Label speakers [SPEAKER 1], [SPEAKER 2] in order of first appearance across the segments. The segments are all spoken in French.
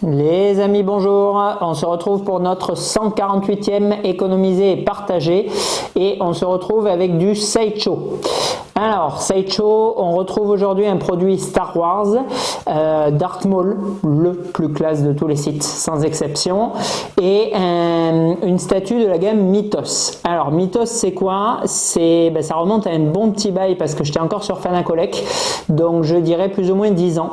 [SPEAKER 1] Les amis, bonjour, on se retrouve pour notre 148e économiser et partager et on se retrouve avec du Sideshow. Alors, Sideshow, on retrouve aujourd'hui un produit Star Wars, Darth Maul, le plus classe de tous les sites, sans exception, et une statue de la gamme Mythos. Alors, Mythos, c'est quoi? Ça remonte à un bon petit bail parce que j'étais encore sur Fanacolec, donc je dirais plus ou moins 10 ans.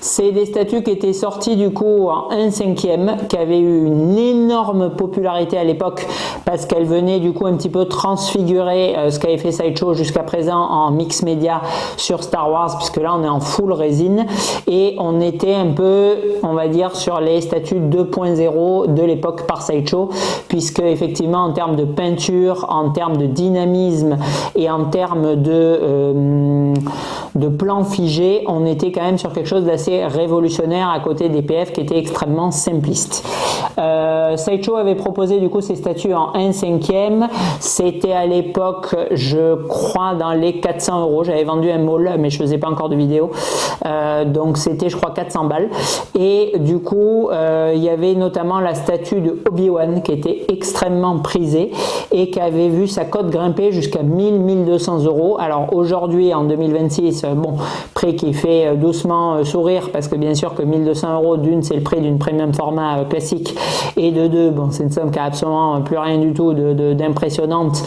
[SPEAKER 1] C'est des statues qui étaient sorties du coup en 1/5e, qui avaient eu une énorme popularité à l'époque parce qu'elles venaient du coup un petit peu transfigurer ce qu'avait fait Sideshow jusqu'à présent en mix média sur Star Wars, puisque là on est en full résine et on était un peu, on va dire, sur les statues 2.0 de l'époque par Sideshow, puisque effectivement en termes de peinture, en termes de dynamisme et en termes de plan figé, on était quand même sur quelque chose d'assez révolutionnaire à côté des PF qui étaient extrêmement simplistes. Sideshow avait proposé du coup ces statues en 1/5e. C'était à l'époque, je crois, dans les 400 €. J'avais vendu un maul, mais je faisais pas encore de vidéo. Donc c'était, je crois, 400 balles. Et du coup, il y avait notamment la statue de Obi-Wan qui était extrêmement prisée et qui avait vu sa cote grimper jusqu'à 1000-1200 €. Alors aujourd'hui, en 2026, bon, prix qui fait doucement sourire parce que bien sûr que 1200 €, d'une, c'est le prix d'une premium format classique, et de deux, bon, c'est une somme qui a absolument plus rien du tout d'impressionnante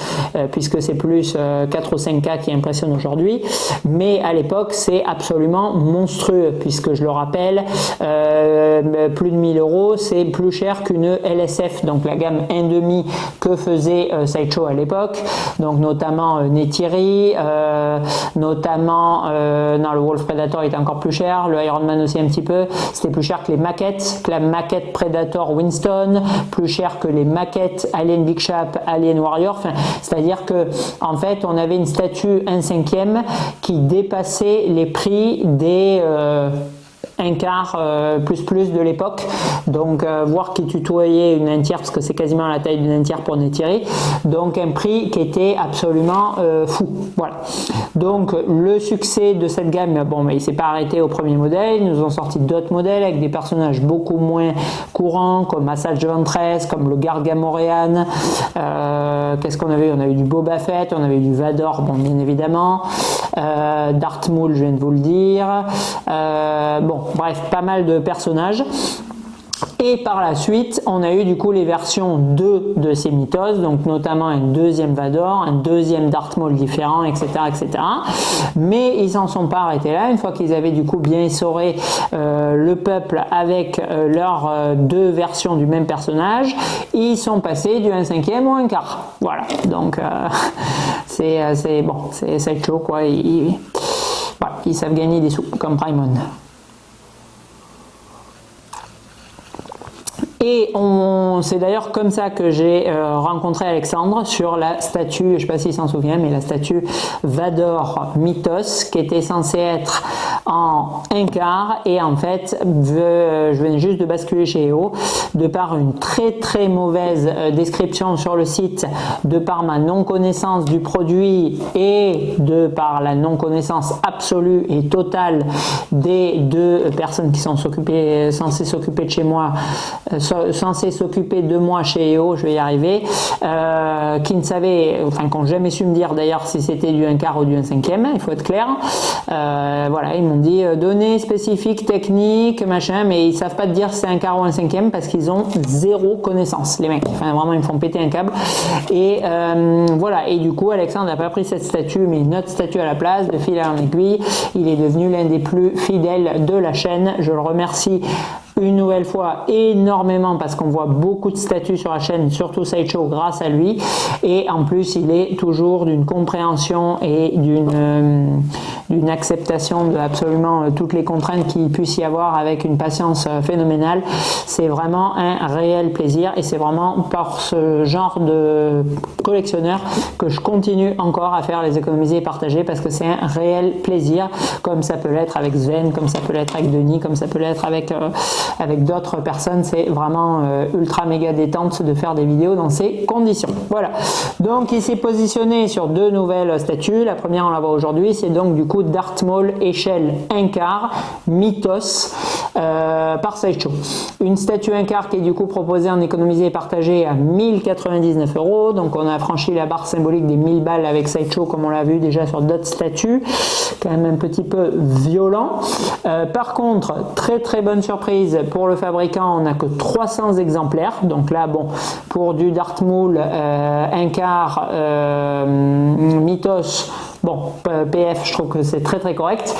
[SPEAKER 1] puisque c'est plus 4 ou 5K qui impressionne aujourd'hui, mais à l'époque c'est absolument monstrueux puisque, je le rappelle, plus de 1000 €, c'est plus cher qu'une LSF, donc la gamme 1.5 que faisait Sideshow à l'époque, donc notamment Neytiri, notamment le Wolf Predator était encore plus cher, le Iron Man aussi un petit peu, c'était plus cher que les maquettes, que la maquette Predator Winston, plus cher que les maquettes Alien Big Shap, Alien Warrior, enfin, c'est-à-dire que en fait on avait une statue 1/5e qui dépassait les prix des un quart plus de l'époque, donc voir qui tutoyait une 1/3 parce que c'est quasiment la taille d'une 1/3 pour Neytiri, donc un prix qui était absolument fou. Voilà, donc le succès de cette gamme, bon, mais il s'est pas arrêté au premier modèle, ils nous ont sorti d'autres modèles avec des personnages beaucoup moins courants comme Asajj Ventress, comme le Gargamorian, qu'est-ce qu'on avait? On a eu du Boba Fett, on avait eu du Vador, bon, bien évidemment, Darth Maul, je viens de vous le dire, bon, bref, pas mal de personnages. Et par la suite, on a eu du coup les versions 2 de ces mythos, donc notamment un deuxième Vador, un deuxième Darth Maul différent, etc., etc. Mais ils s'en sont pas arrêtés là. Une fois qu'ils avaient du coup bien essoré le peuple avec leurs deux versions du même personnage, ils sont passés du 1/5e au 1/4. Voilà, donc c'est bon, c'est Sideshow quoi. Voilà, ils savent gagner des sous comme Primon. Et c'est d'ailleurs comme ça que j'ai rencontré Alexandre sur la statue, je ne sais pas s'il s'en souvient, mais la statue Vador Mythos qui était censée être en 1/4 et en fait, je venais juste de basculer chez EO, de par une très très mauvaise description sur le site, de par ma non-connaissance du produit et de par la non-connaissance absolue et totale des deux personnes qui sont censées s'occuper de chez moi, censé s'occuper de moi chez EO, je vais y arriver, qui ne savaient, enfin qui n'ont jamais su me dire d'ailleurs si c'était du 1/4 ou du 1/5e, il faut être clair. Voilà, ils m'ont dit données spécifiques, techniques, machin, mais ils savent pas te dire si c'est 1/4 ou 1/5e parce qu'ils ont zéro connaissance, les mecs. Enfin vraiment, ils me font péter un câble. Et voilà, et du coup, Alexandre n'a pas pris cette statue, mais une autre statue à la place, de fil en aiguille. Il est devenu l'un des plus fidèles de la chaîne. Je le remercie une nouvelle fois énormément parce qu'on voit beaucoup de statuts sur la chaîne, surtout Sideshow, grâce à lui, et en plus il est toujours d'une compréhension et d'une acceptation de absolument toutes les contraintes qu'il puisse y avoir avec une patience phénoménale. C'est vraiment un réel plaisir et c'est vraiment par ce genre de collectionneur que je continue encore à faire les économiser et partager parce que c'est un réel plaisir, comme ça peut l'être avec Sven, comme ça peut l'être avec Denis, comme ça peut l'être avec avec d'autres personnes, c'est vraiment ultra méga détente de faire des vidéos dans ces conditions. Voilà, donc il s'est positionné sur 2 nouvelles statues. La première, on la voit aujourd'hui, c'est donc du coup Darth Maul échelle 1 quart Mythos par Sideshow. Une statue 1 quart qui est du coup proposée en économisé et partagé à 1099 €. Donc on a franchi la barre symbolique des 1000 balles avec Sideshow comme on l'a vu déjà sur d'autres statues. Quand même un petit peu violent. Par contre, très bonne surprise pour le fabricant, on n'a que 300 exemplaires. Donc là, bon, pour du Darth Maul 1 quart Mythos, bon, PF, je trouve que c'est très correct.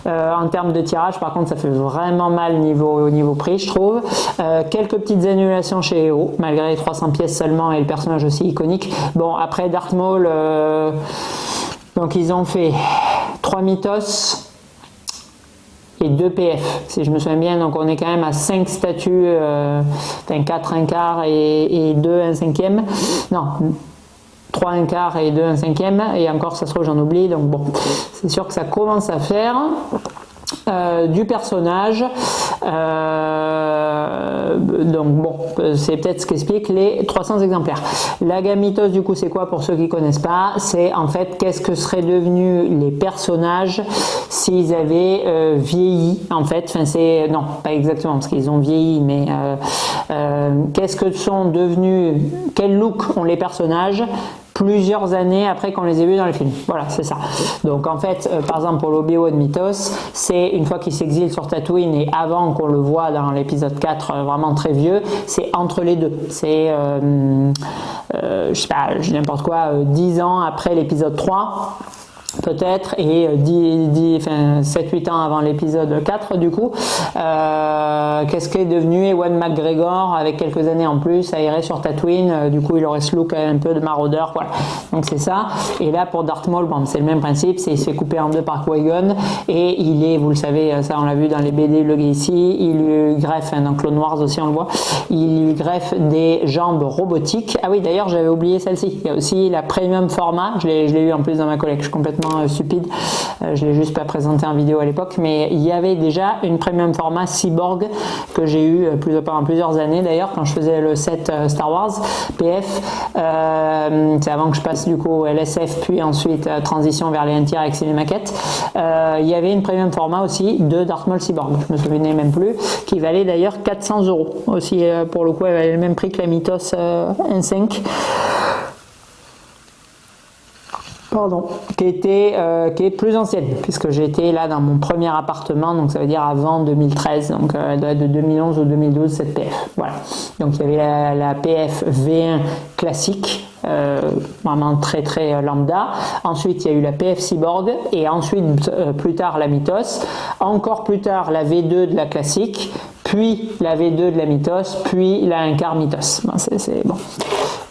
[SPEAKER 1] En termes de tirage, par contre, ça fait vraiment mal niveau prix, je trouve. Quelques petites annulations chez EO, malgré les 300 pièces seulement et le personnage aussi iconique. Bon, après Darth Maul, donc ils ont fait 3 Mythos et 2 PF, si je me souviens bien. Donc on est quand même à 5 statues, 4 1 quart et 2 1 cinquième. Non, 3 1 quart et 2 1 cinquième, et encore ça se trouve j'en oublie, donc bon, c'est sûr que ça commence à faire. Du personnage, donc bon, c'est peut-être ce qu'explique les 300 exemplaires. La gamme Mythos, du coup, c'est quoi pour ceux qui connaissent pas? C'est en fait qu'est-ce que seraient devenus les personnages s'ils avaient vieilli, en fait. Enfin, c'est non, pas exactement parce qu'ils ont vieilli, mais qu'est-ce que sont devenus, quel look ont les personnages plusieurs années après qu'on les ait vus dans les films. Voilà, c'est ça. Donc en fait, par exemple pour l'Obi-Wan Mythos, c'est une fois qu'il s'exile sur Tatooine et avant qu'on le voit dans l'épisode 4 vraiment très vieux, c'est entre les deux. C'est, je sais pas, n'importe quoi, 10 ans après l'épisode 3. Peut-être, et 7-8 ans avant l'épisode 4 du coup. Qu'est-ce qu'est devenu Ewan McGregor avec quelques années en plus aéré sur Tatooine, du coup il aurait ce look un peu de maraudeur, voilà. Donc c'est ça. Et là pour Darth Maul, bon, c'est le même principe, c'est il se fait couper en deux par Qui-Gon et il est, vous le savez, ça on l'a vu dans les BD, le gars ici, il lui greffe, dans Clone Wars aussi on le voit, il lui greffe des jambes robotiques. Ah oui, d'ailleurs j'avais oublié celle-ci, il y a aussi la premium format, je l'ai eu en plus dans ma collection, complètement stupide, je l'ai juste pas présenté en vidéo à l'époque, mais il y avait déjà une premium format cyborg que j'ai eu pendant plusieurs années d'ailleurs quand je faisais le set Star Wars PF, c'est avant que je passe du coup au LSF puis ensuite transition vers les NTR avec les maquettes. Il y avait une premium format aussi de Darth Maul cyborg, je me souvenais même plus, qui valait d'ailleurs 400 € aussi, pour le coup elle valait le même prix que la Mythos 1.5. Pardon, qui est plus ancienne, puisque j'étais là dans mon premier appartement, donc ça veut dire avant 2013, donc elle doit être de 2011 ou 2012 cette PF. Voilà. Donc il y avait la PF V1 classique, vraiment très lambda. Ensuite il y a eu la PF Cyborg et ensuite plus tard la Mythos. Encore plus tard la V2 de la classique, puis la V2 de la Mythos, puis la 1 quart Mythos. Bon, c'est bon.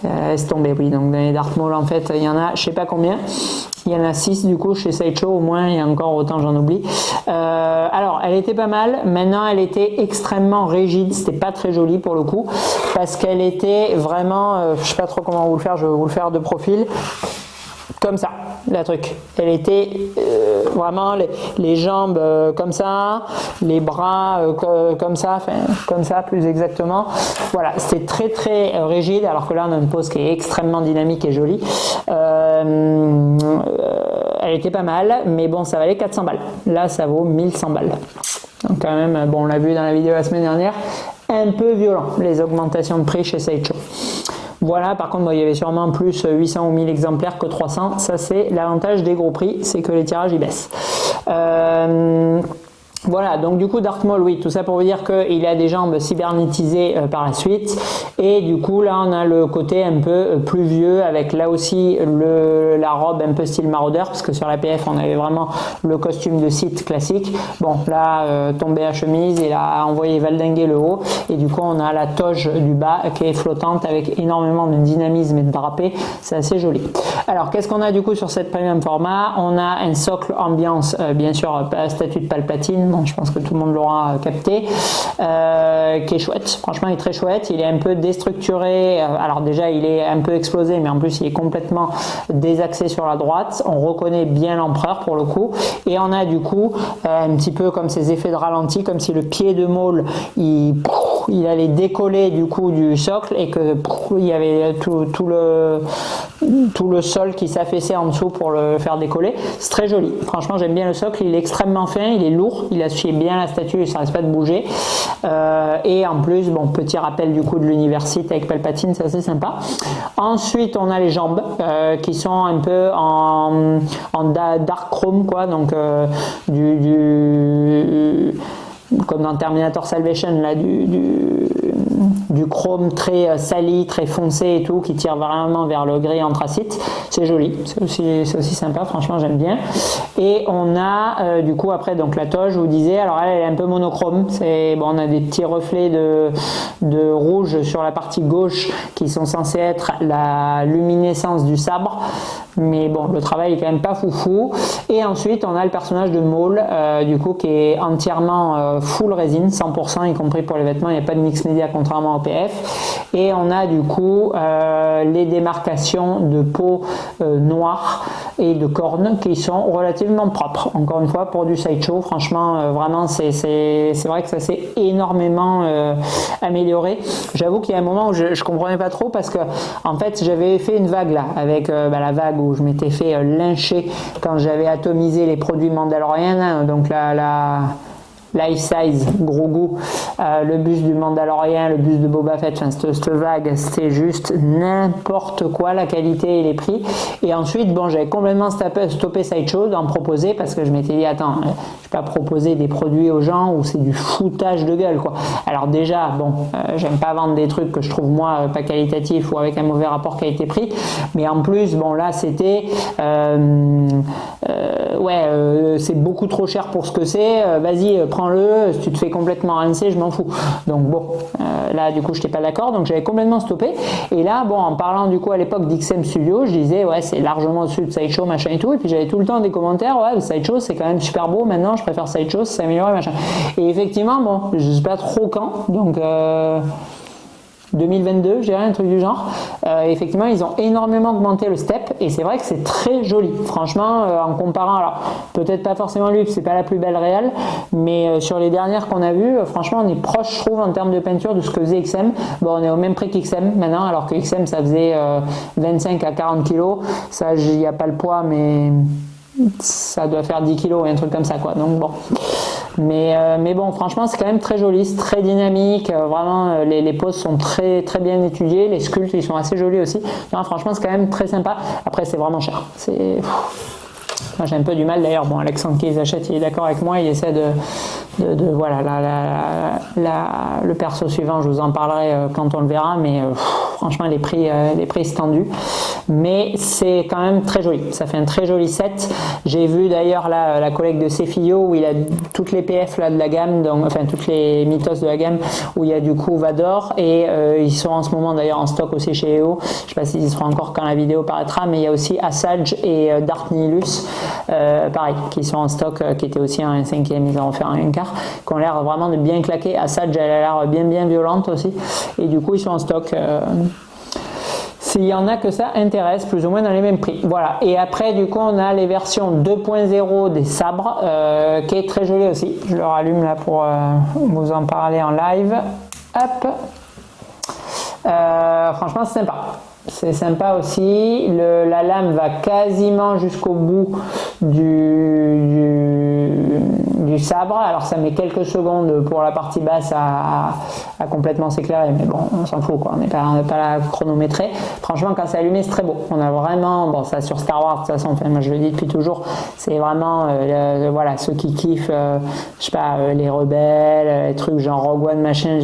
[SPEAKER 1] Laisse tomber, oui. Donc dans les Darth Maul en fait il y en a je sais pas combien. Il y en a 6 du coup chez Sideshow au moins, il y a encore autant j'en oublie. Alors elle était pas mal, maintenant elle était extrêmement rigide, c'était pas très joli pour le coup, parce qu'elle était vraiment, je sais pas trop comment vous le faire, je vais vous le faire de profil. Comme ça, la truc. Elle était vraiment les jambes comme ça, les bras comme ça, enfin comme ça plus exactement. Voilà, c'était très rigide, alors que là on a une pose qui est extrêmement dynamique et jolie. Elle était pas mal, mais bon, ça valait 400 balles. Là, ça vaut 1100 balles. Donc quand même, bon, on l'a vu dans la vidéo la semaine dernière, un peu violent les augmentations de prix chez Sideshow. Voilà, par contre, bon, il y avait sûrement plus 800 ou 1000 exemplaires que 300. Ça, c'est l'avantage des gros prix, c'est que les tirages, ils baissent. Voilà, donc du coup Darth Maul, oui, tout ça pour vous dire qu'il a des jambes cybernétisées par la suite, et du coup là on a le côté un peu plus vieux avec là aussi la robe un peu style maraudeur, parce que sur la PF on avait vraiment le costume de Sith classique. Bon là tombé à chemise, il a envoyé valdinguer le haut, et du coup on a la toge du bas qui est flottante avec énormément de dynamisme et de drapé, c'est assez joli. Alors qu'est-ce qu'on a du coup sur cette premium format? On a un socle ambiance, bien sûr statue de Palpatine, bon, je pense que tout le monde l'aura capté, qui est chouette. Franchement, il est très chouette. Il est un peu déstructuré. Alors déjà, il est un peu explosé, mais en plus, il est complètement désaxé sur la droite. On reconnaît bien l'empereur pour le coup. Et on a du coup un petit peu comme ces effets de ralenti, comme si le pied de môle, il allait décoller du coup du socle et que il y avait tout le sol qui s'affaissait en dessous pour le faire décoller. C'est très joli. Franchement, j'aime bien le socle. Il est extrêmement fin, il est lourd, il assied bien la statue, ça ne reste pas de bouger. Et en plus, bon, petit rappel du coup de l'université avec Palpatine, c'est assez sympa. Ensuite, on a les jambes qui sont un peu en dark chrome, quoi, donc comme dans Terminator Salvation, là, du chrome très sali, très foncé et tout, qui tire vraiment vers le gris anthracite. C'est joli, c'est aussi sympa, franchement j'aime bien. Et on a du coup après donc la toge, je vous disais, alors elle est un peu monochrome, on a des petits reflets de rouge sur la partie gauche qui sont censés être la luminescence du sabre, mais bon, le travail est quand même pas foufou. Et ensuite on a le personnage de Maul du coup qui est entièrement full résine, 100%, y compris pour les vêtements, il n'y a pas de mix média contrairement au PF. Et on a du coup les démarcations de peau noire et de cornes qui sont relativement propres. Encore une fois, pour du sideshow, franchement, vraiment, c'est vrai que ça s'est énormément amélioré. J'avoue qu'il y a un moment où je comprenais pas trop parce que en fait, j'avais fait une vague là, avec la vague où je m'étais fait lyncher quand j'avais atomisé les produits mandaloriens, hein, donc Life Size, Grogu, le buste du Mandalorian, le buste de Boba Fett, enfin, cette vague, c'était juste n'importe quoi, la qualité et les prix. Et ensuite, bon, j'avais complètement stoppé Sideshow d'en proposer parce que je m'étais dit, attends, je vais pas proposer des produits aux gens où c'est du foutage de gueule, quoi. Alors déjà, bon, j'aime pas vendre des trucs que je trouve moi pas qualitatifs ou avec un mauvais rapport qualité-prix, mais en plus, bon, là, c'était, c'est beaucoup trop cher pour ce que c'est, vas-y, prends-le, si tu te fais complètement rincer, je m'en fous. Donc bon, là du coup je n'étais pas d'accord, donc j'avais complètement stoppé. Et là, bon, en parlant du coup à l'époque d'XM Studio, je disais ouais, c'est largement au-dessus de Sideshow, machin et tout. Et puis j'avais tout le temps des commentaires, ouais, Sideshow c'est quand même super beau, maintenant je préfère Sideshow, c'est amélioré, machin. Et effectivement, bon, je sais pas trop quand, donc 2022, je dirais, un truc du genre. Effectivement, ils ont énormément augmenté le step et c'est vrai que c'est très joli. Franchement, en comparant, alors peut-être pas forcément lui, c'est pas la plus belle réelle, mais sur les dernières qu'on a vues, franchement, on est proche, je trouve, en termes de peinture de ce que faisait XM. Bon, on est au même prix qu'XM maintenant, alors que XM ça faisait 25 à 40 kilos. Ça, il n'y a pas le poids, mais ça doit faire 10 kilos et un truc comme ça, quoi. Donc bon. Mais bon, franchement, c'est quand même très joli, c'est très dynamique. Vraiment, les poses sont très, très bien étudiées. Les sculptes, ils sont assez jolis aussi. Non, franchement, c'est quand même très sympa. Après, c'est vraiment cher. Moi, j'ai un peu du mal d'ailleurs. Bon, Alexandre qui les achète, il est d'accord avec moi. Il essaie de voilà, le perso suivant, je vous en parlerai quand on le verra. Mais franchement, les prix sont tendus. Mais c'est quand même très joli. Ça fait un très joli set. J'ai vu d'ailleurs la collègue de Cefillo où il a toutes les PF là de la gamme, donc, enfin toutes les mythos de la gamme où il y a du coup Vador et ils sont en ce moment d'ailleurs en stock aussi chez EO. Je sais pas s'ils y seront encore quand la vidéo paraîtra, mais il y a aussi Asajj et Darth Nihilus, pareil, qui sont en stock, qui étaient aussi en 1/5, ils en ont fait un 1/4, qui ont l'air vraiment de bien claquer. Asajj, elle a l'air bien violente aussi, et du coup ils sont en stock. S'il y en a que ça intéresse, plus ou moins dans les mêmes prix. Voilà. Et après, du coup, on a les versions 2.0 des sabres, qui est très joli aussi. Je le rallume là pour vous en parler en live. Hop. Franchement, c'est sympa. C'est sympa aussi. La lame va quasiment jusqu'au bout du sabre. Alors ça met quelques secondes pour la partie basse à complètement s'éclairer, mais bon, on s'en fout, quoi. On n'est pas là chronométré. Franchement, quand c'est allumé, c'est très beau. On a vraiment, bon, ça sur Star Wars de toute façon, enfin, moi je le dis depuis toujours, c'est vraiment voilà, ceux qui kiffent je sais pas, les rebelles, les trucs genre Rogue One, machin,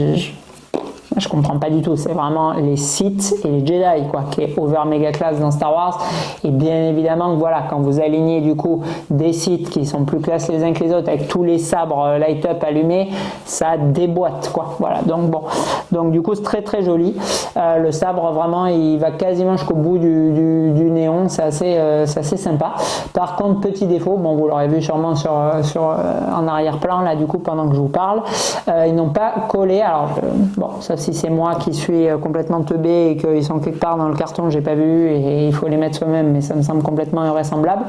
[SPEAKER 1] Je comprends pas du tout. C'est vraiment les Sith et les Jedi, quoi, qui est over méga classe dans Star Wars. Et bien évidemment, voilà, quand vous alignez du coup des Sith qui sont plus classe les uns que les autres, avec tous les sabres light up allumés, ça déboîte, quoi. Voilà. Donc bon, donc du coup c'est très très joli. Le sabre vraiment, il va quasiment jusqu'au bout du néon. C'est assez sympa. Par contre, petit défaut, bon, vous l'aurez vu sûrement en arrière-plan là, du coup, pendant que je vous parle, ils n'ont pas collé. Alors bon, ça si c'est moi qui suis complètement teubé et qu'ils sont quelque part dans le carton, j'ai pas vu et il faut les mettre soi-même, mais ça me semble complètement invraisemblable.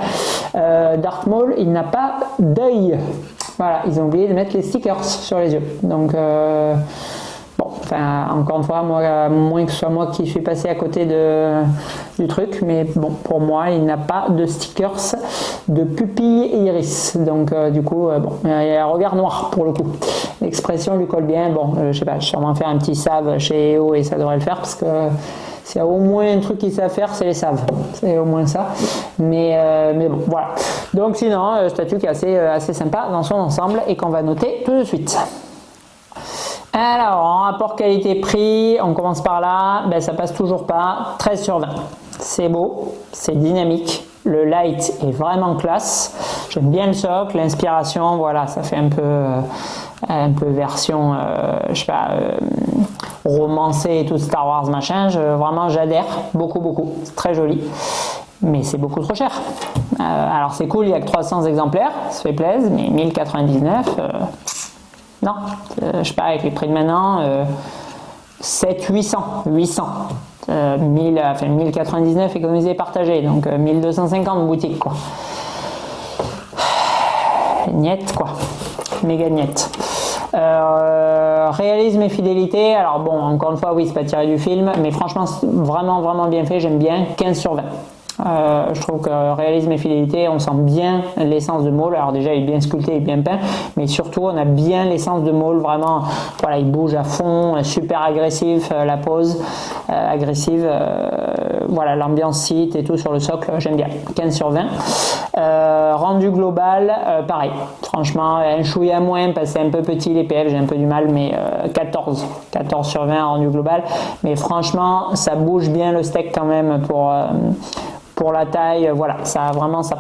[SPEAKER 1] Darth Maul, il n'a pas d'œil. Voilà, ils ont oublié de mettre les stickers sur les yeux. Donc bon, enfin, encore une fois, moi, à moins que ce soit moi qui suis passé à côté du truc, mais bon, pour moi, il n'a pas de stickers de pupille et iris. Donc, du coup, bon, il a un regard noir pour le coup. L'expression lui colle bien. Bon, je sais pas, je vais sûrement faire un petit save chez EO et ça devrait le faire parce que s'il y a au moins un truc qu'ils savent faire, c'est les saves. C'est au moins ça. Mais bon, voilà. Donc, sinon, statut qui est assez sympa dans son ensemble et qu'on va noter tout de suite. Alors, en rapport qualité-prix, on commence par là, ben, ça passe toujours pas, 13 sur 20. C'est beau, c'est dynamique, le light est vraiment classe, j'aime bien le socle, l'inspiration, voilà, ça fait un peu version, je sais pas, romancée et tout Star Wars machin, vraiment j'adhère beaucoup, c'est très joli. Mais c'est beaucoup trop cher. Alors c'est cool, il n'y a que 300 exemplaires, ça fait plaisir, mais 1099... non, je sais pas, avec les prix de maintenant, 800. 1099 économisé et partagé, donc 1250 boutique, quoi. Niet, quoi. Méga niet. Réalisme et fidélité, alors bon, encore une fois, oui, c'est pas tiré du film, mais franchement, c'est vraiment bien fait, j'aime bien, 15 sur 20. Je trouve que réalisme et fidélité, on sent bien l'essence de Maul. Alors déjà il est bien sculpté et bien peint, mais surtout on a bien l'essence de Maul, vraiment, voilà, il bouge à fond, super agressif, la pose agressive, voilà, l'ambiance site et tout sur le socle, j'aime bien, 15 sur 20. Rendu global, pareil, franchement un chouïa moins parce que c'est un peu petit les PF, j'ai un peu du mal, mais 14 sur 20 rendu global, mais franchement ça bouge bien le steak quand même pour la taille, voilà, ça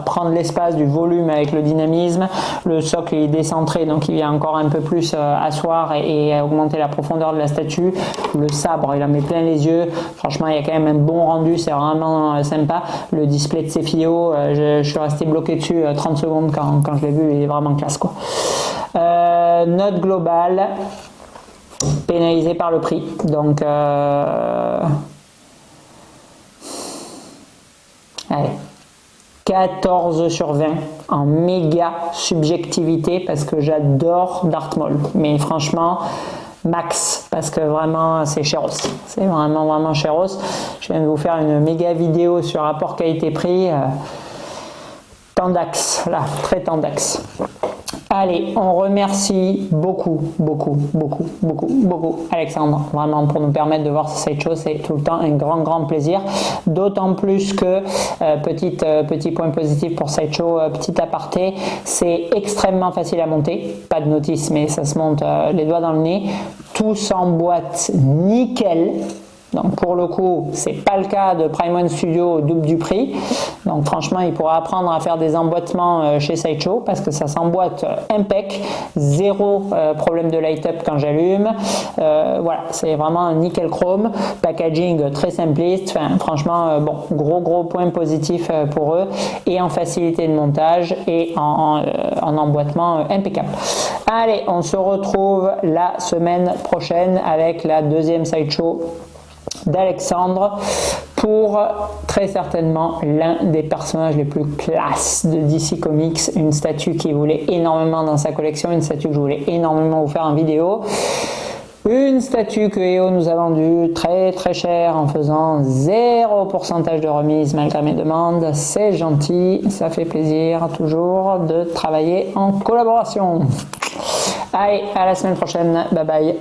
[SPEAKER 1] prend de l'espace, du volume avec le dynamisme. Le socle est décentré, donc il vient encore un peu plus asseoir et augmenter la profondeur de la statue. Le sabre, il en met plein les yeux. Franchement, il y a quand même un bon rendu, c'est vraiment sympa. Le display de Cefio, je suis resté bloqué dessus 30 secondes quand je l'ai vu, il est vraiment classe, quoi. Note globale, pénalisé par le prix, donc allez, 14 sur 20 en méga subjectivité parce que j'adore Darth Maul, mais franchement max parce que vraiment c'est chéros, c'est vraiment chéros. Je viens de vous faire une méga vidéo sur rapport qualité-prix, tendax, là, très tendax. Allez, on remercie beaucoup Alexandre, vraiment, pour nous permettre de voir cette chose, c'est tout le temps un grand plaisir, d'autant plus que, petit point positif pour Sideshow, petit aparté, c'est extrêmement facile à monter, pas de notice mais ça se monte les doigts dans le nez, tout s'emboîte nickel. Donc pour le coup, c'est pas le cas de Prime One Studio au double du prix. Donc franchement, il pourra apprendre à faire des emboîtements chez Sideshow parce que ça s'emboîte impec, zéro problème de light up quand j'allume. Voilà, c'est vraiment un nickel chrome, packaging très simpliste. Enfin, franchement, bon, gros point positif pour eux et en facilité de montage et en emboîtement impeccable. Allez, on se retrouve la semaine prochaine avec la deuxième Sideshow d'Alexandre pour très certainement l'un des personnages les plus classes de DC Comics, une statue qu'il voulait énormément dans sa collection, une statue que je voulais énormément vous faire en vidéo, une statue que EO nous a vendue très cher en faisant 0% de remise malgré mes demandes. C'est gentil, ça fait plaisir toujours de travailler en collaboration. Allez, à la semaine prochaine, bye bye.